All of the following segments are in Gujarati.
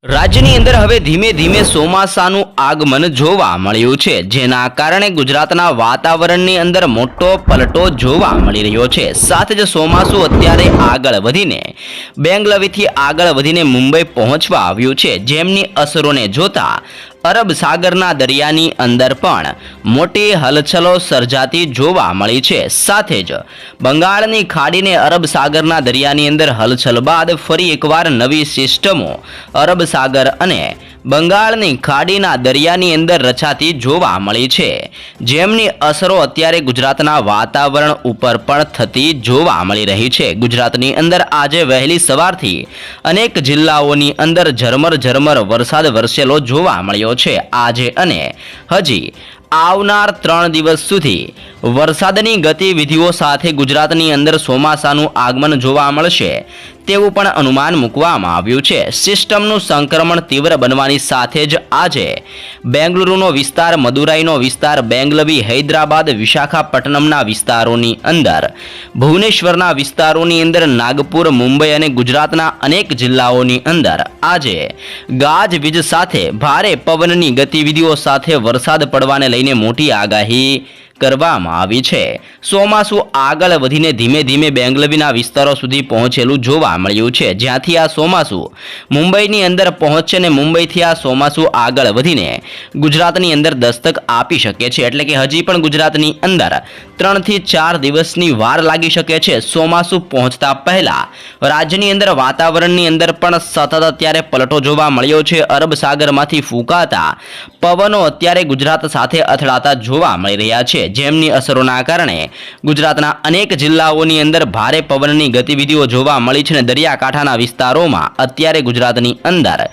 રાજ્યની અંદર હવે ધીમે ધીમે ચોમાસાનું આગમન જોવા મળ્યું છે, જેના કારણે ગુજરાતના વાતાવરણની અંદર મોટો પલટો જોવા મળી રહ્યો છે। સાથે જ ચોમાસું અત્યારે આગળ વધીને બેંગલવીથી આગળ વધીને મુંબઈ પહોંચવા આવ્યું છે, જેમની અસરોને જોતા અરબ સાગરના દરિયાની અંદર પણ મોટી હલચલો સર્જાતી જોવા મળી છે। સાથે જ બંગાળની ખાડીને અરબ સાગરના દરિયાની અંદર હલચલ બાદ ફરી એકવાર નવી સિસ્ટમો અરબ સાગર અને બંગાળની ખાડીના દરિયાની અંદર રચાતી જોવા મળી છે, જેમની અસરો અત્યારે ગુજરાતના વાતાવરણ ઉપર પણ થતી જોવા મળી રહી છે। ગુજરાતની અંદર આજે વહેલી સવારથી અનેક જિલ્લાઓની અંદર ઝરમર વરસાદ વરસેલો જોવા મળ્યો છે। આજે અને હજી આવનાર 3 દિવસ સુધી વરસાદની ગતિવિધિઓ સાથે ગુજરાતની અંદર ચોમાસાનું આગમન જોવા મળશે તેવું પણ અનુમાન મૂકવામાં આવ્યું છે। સિસ્ટમનું સંક્રમણ તીવ્ર બનવાની સાથે જ આજે બેંગલુરુનો વિસ્તાર, મદુરાઈનો વિસ્તાર, બેંગલવી, હૈદરાબાદ, વિશાખાપટ્ટનમના વિસ્તારોની અંદર, ભુવનેશ્વરના વિસ્તારોની અંદર, નાગપુર, મુંબઈ અને ગુજરાતના અનેક જિલ્લાઓની અંદર આજે ગાજવીજ સાથે ભારે પવનની ગતિવિધિઓ સાથે વરસાદ પડવાને લઈને મોટી આગાહી કરવામાં આવી છે। ચોમાસું આગળ વધીને ધીમે ધીમે બેંગલવીના વિસ્તારો સુધી પહોંચેલું જોવા મળ્યું છે, જ્યાંથી આ ચોમાસું મુંબઈની અંદર પહોંચશે અને મુંબઈથી આ ચોમાસું આગળ વધીને ગુજરાતની અંદર દસ્તક આપી શકે છે। એટલે કે હજી પણ ગુજરાતની અંદર 3 થી 4 દિવસની વાર લાગી શકે છે। ચોમાસું પહોંચતા પહેલા રાજ્યની અંદર વાતાવરણની અંદર પણ સતત અત્યારે પલટો જોવા મળ્યો છે। અરબ સાગરમાંથી ફૂંકાતા પવનો અત્યારે ગુજરાત સાથે અથડાતા જોવા મળી રહ્યા છે, જેમની અસરોના કારણે ગુજરાતના અનેક જિલ્લાઓની અંદર ભારે પવનની ગતિવિધિઓ જોવા મળી છે અને દરિયાકાંઠાના વિસ્તારોમાં અત્યારે ગુજરાતની અંદર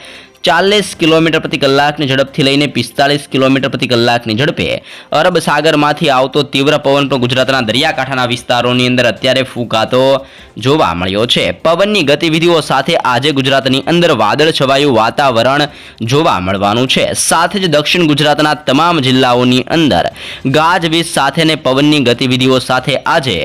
40 કિલોમીટર પ્રતિ કલાકની ઝડપથી લઈને 45 કિલોમીટર પ્રતિ કલાકની ઝડપે અરબ સાગરમાંથી આવતો તીવ્ર પવન પણ ગુજરાતના દરિયાકાંઠાના વિસ્તારોની અંદર અત્યારે ફૂંકાતો જોવા મળ્યો છે। પવનની ગતિવિધિઓ સાથે આજે ગુજરાતની અંદર વાદળ છવાયું વાતાવરણ જોવા મળવાનું છે। સાથે જ દક્ષિણ ગુજરાતના તમામ જિલ્લાઓની અંદર ગાજવીજ સાથે ને પવનની ગતિવિધિઓ સાથે આજે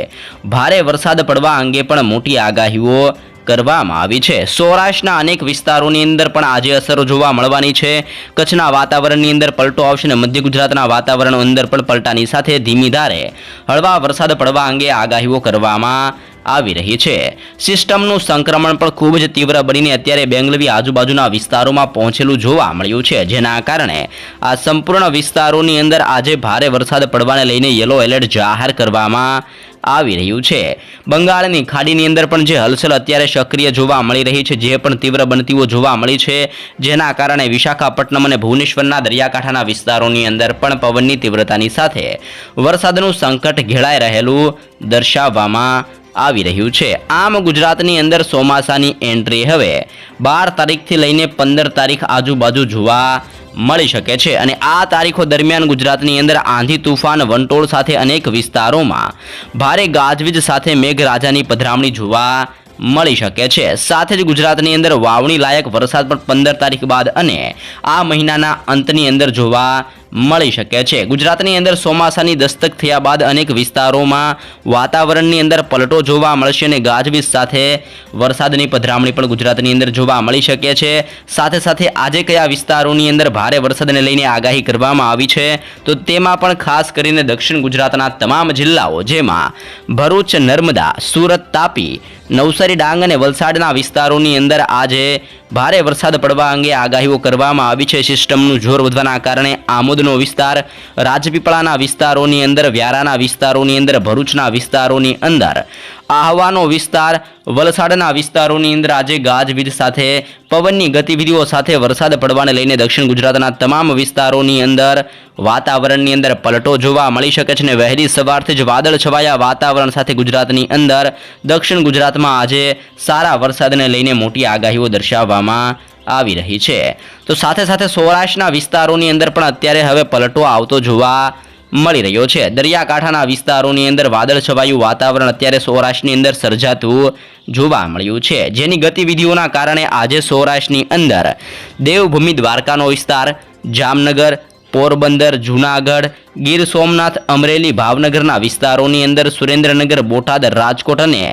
ભારે વરસાદ પડવા અંગે પણ મોટી આગાહીઓ કરવામાં આવી છે। સૌરાષ્ટ્રના અનેક વિસ્તારોની અંદર પણ આજે અસરો જોવા મળવાની છે। કચ્છના વાતાવરણની અંદર પલટો આવશે અને મધ્ય ગુજરાતના વાતાવરણ અંદર પણ પલટાની સાથે ધીમી ધારે હળવા વરસાદ પડવા અંગે આગાહીઓ કરવામાં આવી રહી છે। સિસ્ટમનું સંક્રમણ પણ ખૂબ જ તીવ્ર બનીને અત્યારે બેંગલવી આજુબાજુના વિસ્તારોમાં પહોંચેલું જોવા મળ્યું છે, જેના કારણે આ સંપૂર્ણ વિસ્તારોની અંદર આજે ભારે વરસાદ પડવાને લઈને યલો એલર્ટ જાહેર કરવામાં આવી રહ્યું છે। બંગાળની ખાડીની અંદર પણ જે હલચલ અત્યારે સક્રિય જોવા મળી રહી છે, જે પણ તીવ્ર બનતીઓ જોવા મળી છે, જેના કારણે વિશાખાપટ્ટનમ અને ભુવનેશ્વરના દરિયાકાંઠાના વિસ્તારોની અંદર પણ પવનની તીવ્રતાની સાથે વરસાદનું સંકટ ઘેરાઈ રહેલું દર્શાવવામાં આવી રહ્યું છે। આમ ગુજરાતની અંદર ચોમાસાની એન્ટ્રી હવે 12 તારીખથી લઈને 15 તારીખ આજુબાજુ જોવા મળી શકે છે અને આ તારીખો દરમિયાન ગુજરાતની અંદર આંધી તુફાન વંટોળ સાથે અનેક વિસ્તારોમાં ભારે ગાજવીજ સાથે મેઘરાજાની પધરામણી જોવા મળી શકે છે। સાથે જ ગુજરાતની અંદર વાવણી લાયક વરસાદ પણ 15 તારીખ બાદ અને આ મહિનાના અંતની અંદર જોવા મળી શકે છે। ગુજરાતની અંદર ચોમાસાની દસ્તક થયા બાદ અનેક વિસ્તારોમાં વાતાવરણની અંદર પલટો જોવા મળશે અને ગાજવીજ સાથે વરસાદની પધરામણી પણ ગુજરાતની અંદર જોવા મળી શકે છે। સાથે સાથે આજે કયા વિસ્તારોની અંદર ભારે વરસાદને લઈને આગાહી કરવામાં આવી છે, તો તેમાં પણ ખાસ કરીને દક્ષિણ ગુજરાતના તમામ જિલ્લાઓ, જેમાં ભરૂચ, નર્મદા, સુરત, તાપી, નવસારી, ડાંગ અને વલસાડના વિસ્તારોની અંદર આજે ભારે વરસાદ પડવા અંગે આગાહીઓ કરવામાં આવી છે। સિસ્ટમનું જોર વધવાના કારણે આમોદનો વિસ્તાર, રાજપીપળાના વિસ્તારોની અંદર, વ્યારાના વિસ્તારોની અંદર, ભરૂચના વિસ્તારોની અંદર, આહવાનો વિસ્તાર, વલસાડના વિસ્તારોની અંદર આજે ગાજવીજ સાથે પવનની ગતિવિધિઓ સાથે વરસાદ પડવાને લઈને દક્ષિણ ગુજરાતના તમામ વિસ્તારોની અંદર વાતાવરણની અંદર પલટો જોવા મળી શકે છે અને વહેલી સવારથી જ વાદળ છવાયા વાતાવરણ સાથે ગુજરાતની અંદર દક્ષિણ ગુજરાતમાં આજે સારા વરસાદને લઈને મોટી આગાહીઓ દર્શાવવામાં આવી રહી છે। તો સાથે સાથે સૌરાષ્ટ્રના વિસ્તારોની અંદર પણ અત્યારે હવે પલટો આવતો જોવા મળી રહ્યો છે। દરિયાકાંઠાના વિસ્તારોની અંદર વાદળ છવાયું વાતાવરણ અત્યારે સૌરાષ્ટ્રની અંદર સર્જાતું જોવા મળ્યું છે, જેની ગતિવિધિઓના કારણે આજે સૌરાષ્ટ્રની અંદર દેવભૂમિ દ્વારકાનો વિસ્તાર, જામનગર, પોરબંદર, જૂનાગઢ, ગીર સોમનાથ, અમરેલી, ભાવનગરના વિસ્તારોની અંદર, સુરેન્દ્રનગર, બોટાદ, રાજકોટ અને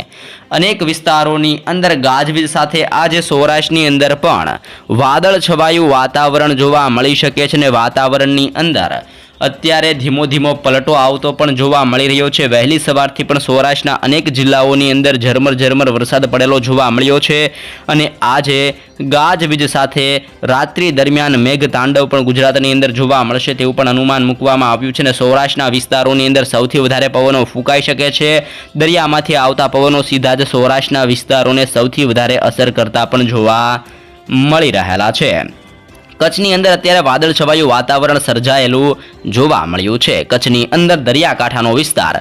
અનેક વિસ્તારોની અંદર ગાજવીજ સાથે આજે સૌરાષ્ટ્રની અંદર પણ વાદળ છવાયું વાતાવરણ જોવા મળી શકે છે અને વાતાવરણની અંદર અત્યારે ધીમો ધીમો પલટો આવતો પણ જોવા મળી રહ્યો છે। વહેલી સવારથી પણ સૌરાષ્ટ્રના અનેક જિલ્લાઓની અંદર ઝરમર વરસાદ પડેલો જોવા મળ્યો છે અને આજે ગાજવીજ સાથે રાત્રિ દરમિયાન મેઘ તાંડવ પણ ગુજરાતની અંદર જોવા મળશે તેવું પણ અનુમાન મૂકવામાં આવ્યું છે અને સૌરાષ્ટ્રના વિસ્તારોની અંદર સૌથી વધારે પવનો ફૂંકાઈ શકે છે। દરિયામાંથી આવતા પવનો સીધા જ સૌરાષ્ટ્રના વિસ્તારોને સૌથી વધારે અસર કરતા પણ જોવા મળી રહેલા છે। કચ્છની અંદર અત્યારે વાદળ છવાયું વાતાવરણ સર્જાયેલું જોવા મળ્યું છે। કચ્છની અંદર દરિયાકાંઠાનો વિસ્તાર,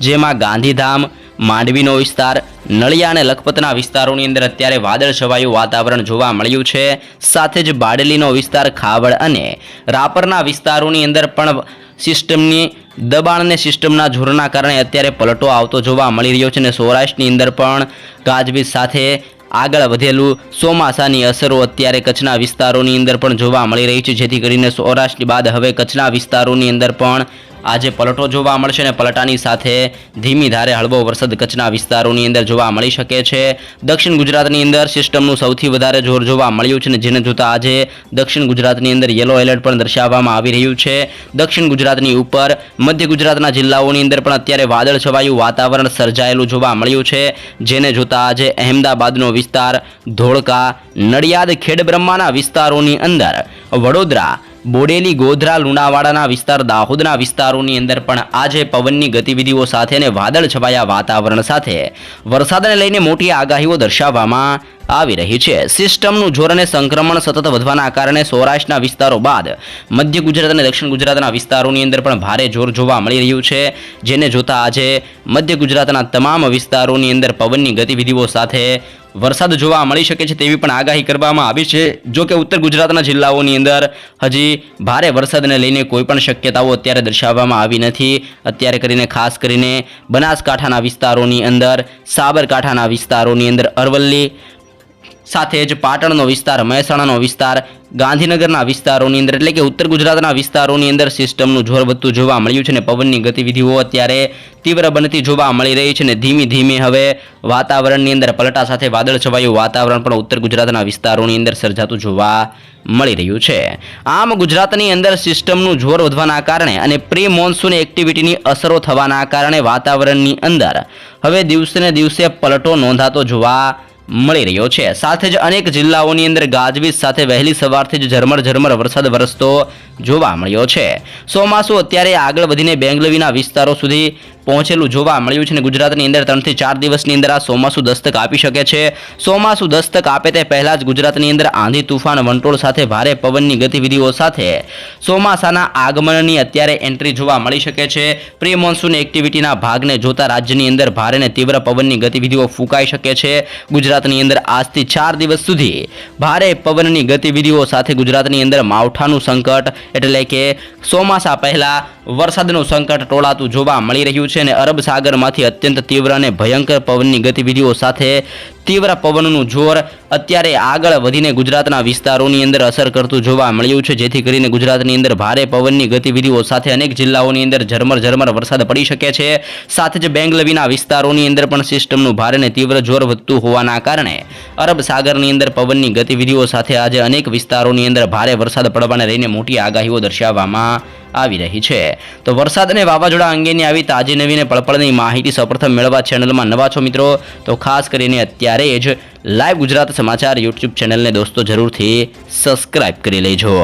જેમાં ગાંધીધામ, માંડવીનો વિસ્તાર, નળિયા અને લખપતના વિસ્તારોની અંદર અત્યારે વાદળ છવાયું વાતાવરણ જોવા મળ્યું છે। સાથે જ બારડોલીનો વિસ્તાર, ખાવડ અને રાપરના વિસ્તારોની અંદર પણ સિસ્ટમની દબાણ અને સિસ્ટમના જોરના કારણે અત્યારે પલટો આવતો જોવા મળી રહ્યો છે અને સૌરાષ્ટ્રની અંદર પણ ગાજવીજ સાથે આગળ વધેલું ચોમાસાની અસરો અત્યારે કચ્છના વિસ્તારોની અંદર પણ જોવા મળી રહી છે, જેથી કરીને સૌરાષ્ટ્ર બાદ હવે કચ્છના વિસ્તારોની અંદર પણ આજે પલટો જોવા મળશે અને પલટાની સાથે ધીમી ધારે હળવો વરસાદ કચ્છના વિસ્તારોની અંદર જોવા મળી શકે છે। દક્ષિણ ગુજરાતની અંદર સિસ્ટમનું સૌથી વધારે જોર જોવા મળ્યું છે અને જેને જોતા આજે દક્ષિણ ગુજરાતની અંદર યલો એલર્ટ પણ દર્શાવવામાં આવી રહ્યું છે। દક્ષિણ ગુજરાતની ઉપર મધ્ય ગુજરાતના જિલ્લાઓની અંદર પણ અત્યારે વાદળ છવાયું વાતાવરણ સર્જાયેલું જોવા મળ્યું છે, જેને જોતા આજે અહેમદાબાદનો વિસ્તાર, ધોળકા, નડિયાદ, ખેડબ્રહ્માના વિસ્તારોની અંદર, વડોદરા, બોડેલી, ગોધરા, લુણાવાડાના વિસ્તાર, દાહોદના વિસ્તારોની અંદર પણ આજે પવનની ગતિવિધિઓ સાથે અને વાદળ છવાયા વાતાવરણ સાથે વરસાદને લઈને મોટી આગાહીઓ દર્શાવવામાં આવી રહી છે। સિસ્ટમનું જોર અને સંક્રમણ સતત વધવાના કારણે સૌરાષ્ટ્રના વિસ્તારો બાદ મધ્ય ગુજરાત અને દક્ષિણ ગુજરાતના વિસ્તારોની અંદર પણ ભારે જોર જોવા મળી રહ્યું છે, જેને જોતા આજે મધ્ય ગુજરાતના તમામ વિસ્તારોની અંદર પવનની ગતિવિધિઓ સાથે વરસાદ જોવા મળી શકે છે તેવી પણ આગાહી કરવામાં આવી છે। જો કે ઉત્તર ગુજરાતના જિલ્લાઓની અંદર હજી ભારે વરસાદને લઈને કોઈ પણ શક્યતાઓ અત્યારે દર્શાવવામાં આવી નથી। અત્યારે કરીને ખાસ કરીને બનાસકાંઠાના વિસ્તારોની અંદર, સાબરકાંઠાના વિસ્તારોની અંદર, અરવલ્લી સાથે જ પાટણનો વિસ્તાર, મહેસાણાનો વિસ્તાર, ગાંધીનગરના વિસ્તારોની અંદર એટલે કે ઉત્તર ગુજરાતના વિસ્તારોની અંદર સિસ્ટમનું જોર વધતું જોવા મળ્યું છે અને પવનની ગતિવિધિઓ અત્યારે તીવ્ર બનતી જોવા મળી રહી છે અને ધીમે હવે વાતાવરણની અંદર પલટા સાથે વાદળ છવાયું વાતાવરણ પણ ઉત્તર ગુજરાતના વિસ્તારોની અંદર સર્જાતું જોવા મળી રહ્યું છે। આમ ગુજરાતની અંદર સિસ્ટમનું જોર વધવાના કારણે અને પ્રી મોન્સૂન એક્ટિવિટીની અસરો થવાના કારણે વાતાવરણની અંદર હવે દિવસે દિવસે પલટો નોંધાતો જોવા મળી રહ્યો છે। સાથે જ અનેક જિલ્લાઓની અંદર ગાજવીજ સાથે વહેલી સવારથી જ ઝરમર વરસાદ વરસતો જોવા મળ્યો છે। ચોમાસું અત્યારે આગળ વધીને બેંગલવીના વિસ્તારો સુધી પહોંચેલું જોવા મળ્યું છે અને ગુજરાતની અંદર 3 થી 4 દિવસની અંદર આ ચોમાસું દસ્તક આપી શકે છે। ચોમાસું દસ્તક આપે તે પહેલાં જ ગુજરાતની અંદર આંધી, તુફાન, વંટોળ સાથે ભારે પવનની ગતિવિધિઓ સાથે ચોમાસાના આગમનની અત્યારે એન્ટ્રી જોવા મળી શકે છે। પ્રી મોન્સૂન એક્ટિવિટીના ભાગને જોતા રાજ્યની અંદર ભારે અને તીવ્ર પવનની ગતિવિધિઓ ફૂંકાઈ શકે છે। ગુજરાતની અંદર આજથી 4 દિવસ સુધી ભારે પવનની ગતિવિધિઓ સાથે ગુજરાતની અંદર માવઠાનું સંકટ એટલે કે ચોમાસા પહેલા વરસાદનું સંકટ ટોળાતું જોવા મળી રહ્યું છે અને અરબ સાગરમાંથી અત્યંત તીવ્ર અને ભયંકર પવનની ગતિવિધિઓ સાથે તીવ્ર પવનનું જોર અત્યારે આગળ વધીને ગુજરાતના વિસ્તારોની અંદર અસર કરતું જોવા મળ્યું છે, જેથી કરીને ગુજરાતની અંદર ભારે પવનની ગતિવિધિઓ સાથે અનેક જિલ્લાઓની અંદર ઝરમર વરસાદ પડી શકે છે। સાથે જ બેંગલવીના વિસ્તારોની અંદર પણ સિસ્ટમનું ભારે અને તીવ્ર જોર વધતું હોવાના કારણે અરબ સાગરની અંદર પવનની ગતિવિધિઓ સાથે આજે અનેક વિસ્તારોની અંદર ભારે વરસાદ પડવાને લઈને મોટી આગાહીઓ દર્શાવવામાં આવી રહી છે। તો વરસાદ અને વાવાઝોડા અંગેની આવી તાજી નવી અને પળપળની માહિતી સૌપ્રથમ મેળવવા ચેનલમાં નવા છો મિત્રો તો ખાસ કરીને અત્યારે જ લાઈવ ગુજરાત સમાચાર યુટ્યુબ ચેનલને દોસ્તો જરૂરથી સબસ્ક્રાઇબ કરી લેજો।